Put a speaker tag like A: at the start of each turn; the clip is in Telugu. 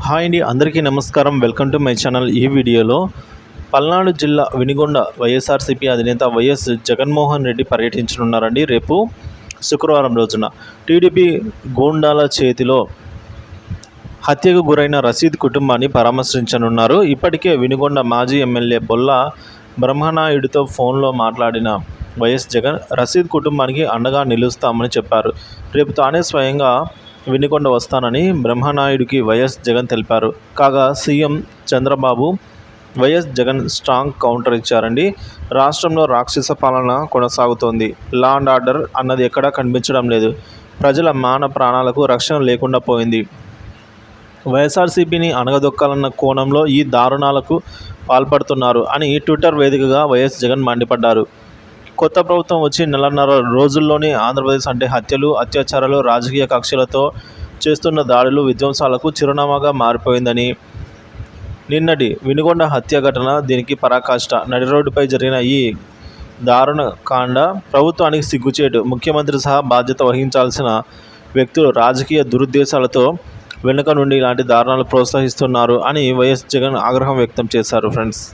A: హాయ్ అండి, అందరికీ నమస్కారం. Welcome to my channel. ఈ వీడియోలో పల్నాడు జిల్లా వినుగొండ వైఎస్ఆర్సీపీ అధినేత వైఎస్ జగన్మోహన్ రెడ్డి పర్యటించనున్నారండి. రేపు శుక్రవారం రోజున టీడీపీ గూండాల చేతిలో హత్యకు గురైన రషీద్ కుటుంబాన్ని పరామర్శించనున్నారు. ఇప్పటికే వినుగొండ మాజీ ఎమ్మెల్యే బొల్ల బ్రహ్మనాయుడితో ఫోన్లో మాట్లాడిన వైఎస్ జగన్ రషీద్ కుటుంబానికి అండగా నిలుస్తామని చెప్పారు. రేపు తానే స్వయంగా వినుకొండ వస్తానని బ్రహ్మనాయుడికి వైఎస్ జగన్ తెలిపారు. కాగా CM Chandrababu YS Jagan strong counter ఇచ్చారండి. రాష్ట్రంలో రాక్షస పాలన కొనసాగుతోంది. లా అండ్ ఆర్డర్ అన్నది ఎక్కడా కనిపించడం లేదు. ప్రజల మాన ప్రాణాలకు రక్షణ లేకుండా పోయింది. వైఎస్ఆర్సీపీని అణగదొక్కాలన్న కోణంలో ఈ దారుణాలకు పాల్పడుతున్నారు అని ట్విట్టర్ వేదికగా వైఎస్ జగన్ మండిపడ్డారు. కొత్త ప్రభుత్వం వచ్చి నెలన్నర రోజుల్లోనే ఆంధ్రప్రదేశ్ అంటే హత్యలు, అత్యాచారాలు, రాజకీయ కక్షలతో చేస్తున్న దాడులు, విధ్వంసాలకు చిరునామాగా మారిపోయిందని, నిన్నటి వినుగొండ హత్య ఘటన దీనికి పరాకాష్ట. నడి రోడ్డుపై జరిగిన ఈ దారుణ కాండ ప్రభుత్వానికి సిగ్గుచేటు. ముఖ్యమంత్రి సహా బాధ్యత వహించాల్సిన వ్యక్తులు రాజకీయ దురుద్దేశాలతో వెనుక నుండి ఇలాంటి దారుణాలు ప్రోత్సహిస్తున్నారు అని వైఎస్ జగన్ ఆగ్రహం వ్యక్తం చేశారు. ఫ్రెండ్స్.